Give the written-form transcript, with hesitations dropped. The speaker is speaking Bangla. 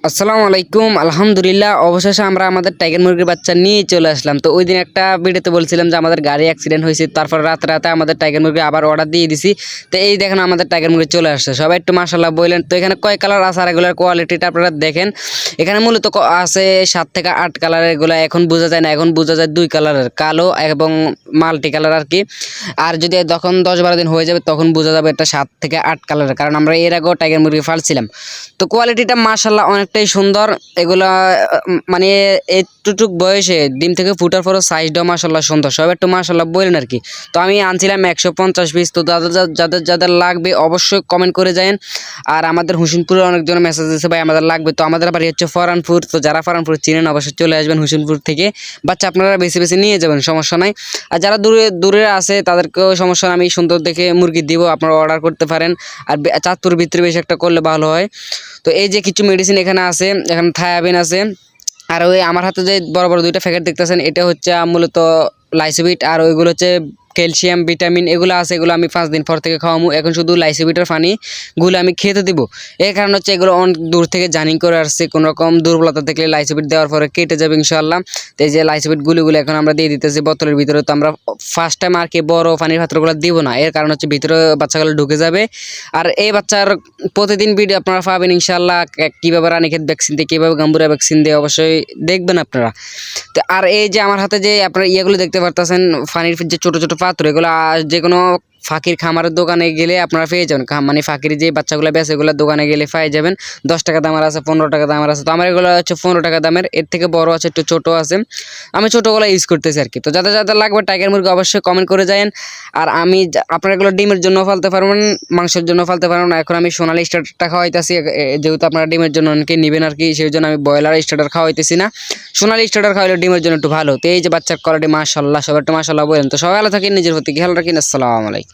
আসসালামু আলাইকুম। আলহামদুলিল্লাহ, অবশেষে আমরা আমাদের টাইগার মুরগির বাচ্চা নিয়ে চলে আসলাম। তো ওই দিন একটা ভিডিওতে বলছিলাম যে আমাদের গাড়ি অ্যাক্সিডেন্ট হয়েছে, তারপর রাতে রাতে আমাদের টাইগার মুরগি আবার অর্ডার দিয়ে দিছি। তো এই দেখেন আমাদের টাইগার মুরগি চলে আসছে, সবাই একটু মাশাআল্লাহ বললেন। তো এখানে কয় কালার আছে আর এগুলোর কোয়ালিটিটা আপনারা দেখেন। এখানে মূলত আছে 7 থেকে 8 কালারের, এগুলো এখন বোঝা যায় না, এখন বোঝা যায় 2 কালারের, কালো এবং মাল্টি কালার আর কি। আর যদি তখন 10-12 দিন হয়ে যাবে তখন বোঝা যাবে এটা 7 থেকে 8 কালারের, কারণ আমরা এর আগেও টাইগার মুরগি পালছিলাম। তো কোয়ালিটিটা মাশাআল্লাহ অনেকটাই সুন্দর। এগুলা মানে এতটুক বয়সে ডিম থেকে ফুটার পরও সাইজটাও মাশাআল্লাহ সুন্দর, সব একটু মাশাআল্লাহ বলেন আর কি। তো আমি আনছিলাম 150 পিস। তো যাদের যাদের লাগবে অবশ্যই কমেন্ট করে যায়েন। আর আমাদের হোসেনপুরে অনেকজন মেসেজ দিয়েছে ভাই আমাদের লাগবে। তো আমাদের বাড়ি হচ্ছে ফরানপুর, তো যারা ফরানপুর চিনেন অবশ্যই চলে আসবেন হোসেনপুর থেকে। বাচ্চা আপনারা বেশি বেশি নিয়ে যাবেন, সমস্যা নাই। আর যারা দূরে দূরে আছে তাদেরকেও সমস্যা নাই, আমি সুন্দর দেখে মুরগি দিব, আপনারা অর্ডার করতে পারেন। আর চাঁদপুর ভিতরে বেশি একটা করলে ভালো হয়। তো এই যে কিছু মেডিসিন এখানে আছে, এখানে থায়াবিন আছে। আর ওই আমার হাতে যে বড় বড় 2টা প্যাকেট দেখতেছেন, এটা হচ্ছে মূলত লাইসোবিট, আর ওইগুলো হচ্ছে ক্যালসিয়াম ভিটামিন, এগুলো আছে। এগুলো আমি 5 দিন পর থেকে খাওয়াবো। এখন শুধু লাইসোবিটের পানিগুলো আমি খেতে দিব। এর কারণ হচ্ছে এগুলো অনেক দূর থেকে জার্নি করে আসছে, কোনো রকম দুর্বলতা দেখলে লাইসোবিট দেওয়ার পরে কেটে যাবে ইনশাআল্লাহ। তো এই যে লাইসোবিট গুলিগুলো এখন আমরা দিয়ে দিতেছি বোতলের ভিতরে। তো আমরা ফার্স্ট টাইম আর কি বড় পানির পাত্রগুলো দিব না, এর কারণ হচ্ছে ভিতরে বাচ্চাগুলো ঢুকে যাবে। আর এই বাচ্চার প্রতিদিন ভিডিও আপনারা পাবেন ইনশাআল্লাহ, কীভাবে রানীক্ষেত ভ্যাকসিন দিয়ে, কীভাবে গাম্বুরা ভ্যাকসিন দিয়ে, অবশ্যই দেখবেন আপনারা। তো আর এই যে আমার হাতে যে আপনারা ইয়েগুলো দেখতে পারতেছেন, পানির যে ছোটো ছোটো পাত্র, এগুলো যে কোনো ফাঁকির খামারের দোকানে গেলে আপনারা পেয়ে যাবেন। মানে ফাঁকির যে বাচ্চাগুলো বেছে এগুলো দোকানে গেলে পেয়ে যাবেন। 10 টাকা দামের আছে, 15 টাকা দামের আছে। তো আমার এগুলো হচ্ছে 15 টাকা দামের, এর থেকে বড় আছে, একটু ছোটো আছে। আমি ছোটোগুলো ইউজ করতেছি আর কি। তো যাদের যাদের লাগবে টাইগার মুরগি অবশ্যই কমেন্ট করে যায়েন। আর আমি আপনারা এগুলো ডিমের জন্য ফালতে পারবেন, মাংসের জন্য ফালতে পারবেন না। এখন আমি সোনালি স্টার্টারটা খাওয়াইতেছি, যেহেতু আপনারা ডিমের জন্য অনেকে নেবেন আর কি, সেই জন্য আমি ব্রয়লার স্টার্টার খাওয়াইতেছি না। সোনালি স্টার্টার খাওয়াইলে ডিমের জন্য একটু ভালো। তো এই যে বাচ্চার কোয়ালিটি মাশাআল্লাহ, সবাই একটু মাশাআল্লাহ বলেন। তো সবাই ভালো থাকেন, নিজের প্রতি খেয়াল রাখেন। আসসালামু আলাইকুম।